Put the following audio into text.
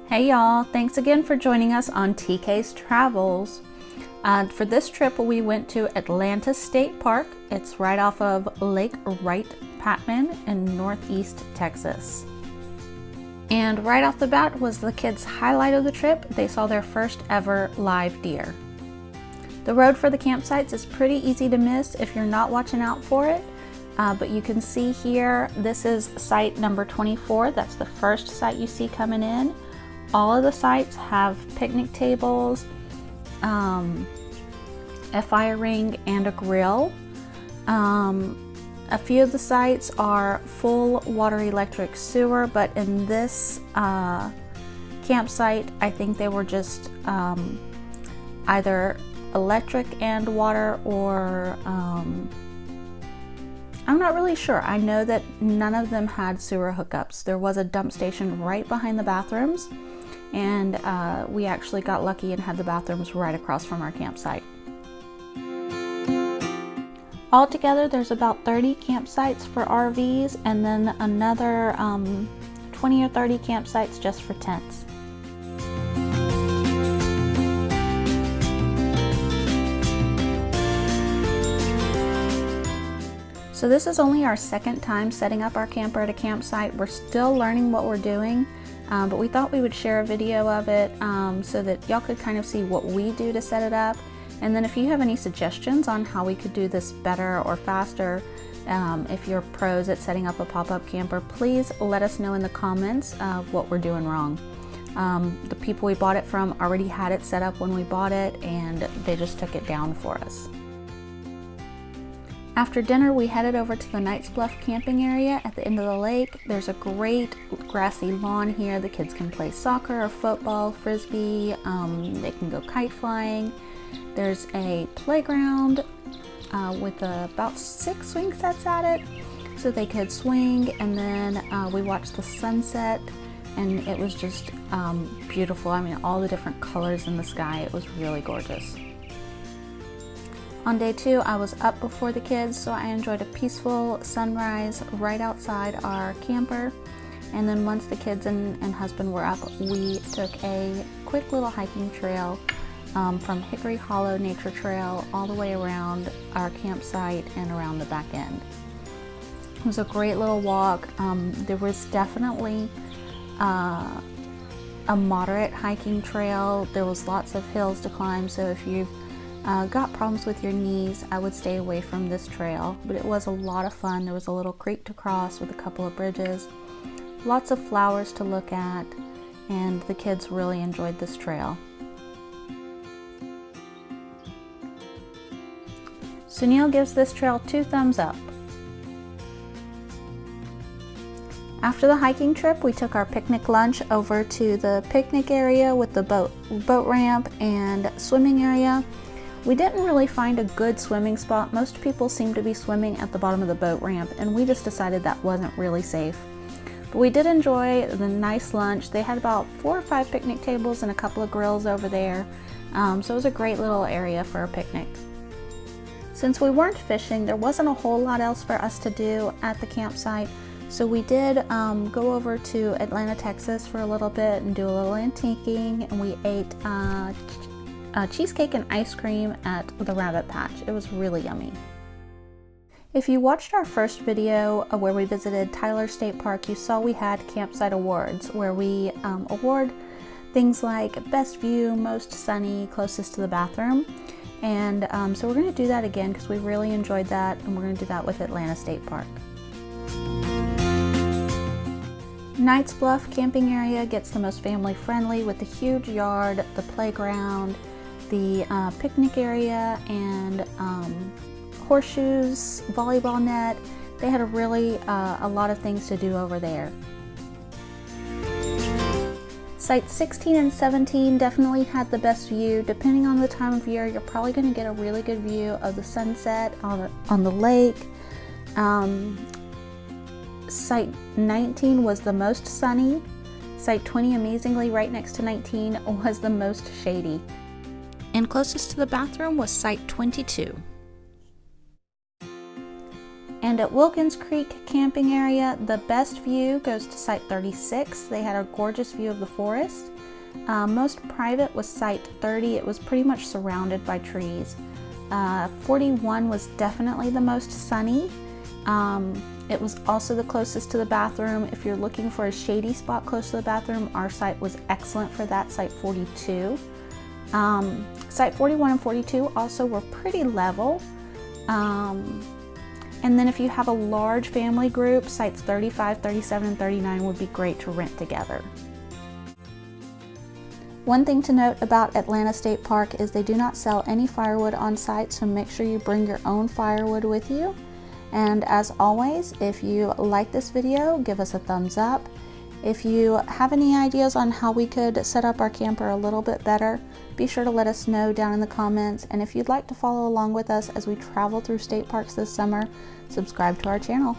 Hey y'all, thanks again for joining us on TK's Travels. For this trip we went to Atlanta State Park. It's right off of Lake Wright-Patman in northeast Texas. And right off the bat was the kids' highlight of the trip. They saw their first ever live deer. The road for the campsites is pretty easy to miss if you're not watching out for it. But you can see here, this is site number 24. That's the first site you see coming in. All of the sites have picnic tables, a fire ring, and a grill. A few of the sites are full water, electric, sewer, but in this campsite, I think they were just either electric and water, or I'm not really sure. I know that none of them had sewer hookups. There was a dump station right behind the bathrooms, and we actually got lucky and had the bathrooms right across from our campsite. Altogether, there's about 30 campsites for RVs, and then another 20 or 30 campsites just for tents. So this is only our second time setting up our camper at a campsite. We're still learning what we're doing, but we thought we would share a video of it so that y'all could kind of see what we do to set it up. And then if you have any suggestions on how we could do this better or faster, if you're pros at setting up a pop-up camper, please let us know in the comments of what we're doing wrong. The people we bought it from already had it set up when we bought it, and they just took it down for us. After dinner, we headed over to the Bluff camping area at the end of the lake. There's a great grassy lawn here. The kids can play soccer or football, frisbee. They can go kite flying. There's a playground with about 6 swing sets at it, so they could swing. And then we watched the sunset, and it was just beautiful. I mean, all the different colors in the sky. It was really gorgeous. On day 2, I was up before the kids, so I enjoyed a peaceful sunrise right outside our camper. And then once the kids and husband were up, we took a quick little hiking trail from Hickory Hollow Nature Trail all the way around our campsite and around the back end. It was a great little walk. There was definitely a moderate hiking trail. There was lots of hills to climb, so if you've got problems with your knees, I would stay away from this trail, but it was a lot of fun. There was a little creek to cross with a couple of bridges, lots of flowers to look at, and the kids really enjoyed this trail. Sunil gives this trail 2 thumbs up. After the hiking trip, we took our picnic lunch over to the picnic area with the boat ramp and swimming area. We didn't really find a good swimming spot. Most people seem to be swimming at the bottom of the boat ramp, and we just decided that wasn't really safe. But we did enjoy the nice lunch. They had about 4 or 5 picnic tables and a couple of grills over there, so it was a great little area for a picnic. Since we weren't fishing, there wasn't a whole lot else for us to do at the campsite, so we did go over to Atlanta, Texas for a little bit and do a little antiquing, and we ate cheesecake and ice cream at the Rabbit Patch. It was really yummy. If you watched our first video where we visited Tyler State Park, you saw we had campsite awards where we award things like best view, most sunny, closest to the bathroom. And so we're going to do that again because we really enjoyed that, and we're going to do that with Atlanta State Park. Knight's Bluff camping area gets the most family friendly with the huge yard, the playground, the picnic area, and horseshoes, volleyball net. They had a lot of things to do over there. Sites 16 and 17 definitely had the best view. Depending on the time of year, you're probably going to get a really good view of the sunset on the lake. Site 19 was the most sunny. Site 20, amazingly right next to 19, was the most shady. And closest to the bathroom was Site 22. And at Wilkins Creek camping area, the best view goes to site 36. They had a gorgeous view of the forest. Most private was site 30. It was pretty much surrounded by trees. 41 was definitely the most sunny. It was also the closest to the bathroom. If you're looking for a shady spot close to the bathroom, our site was excellent for that, site 42. Site 41 and 42 also were pretty level. And then if you have a large family group, sites 35, 37, and 39 would be great to rent together. One thing to note about Atlanta State Park is they do not sell any firewood on site, so make sure you bring your own firewood with you. And as always, if you like this video, give us a thumbs up. If you have any ideas on how we could set up our camper a little bit better, be sure to let us know down in the comments. And if you'd like to follow along with us as we travel through state parks this summer, subscribe to our channel.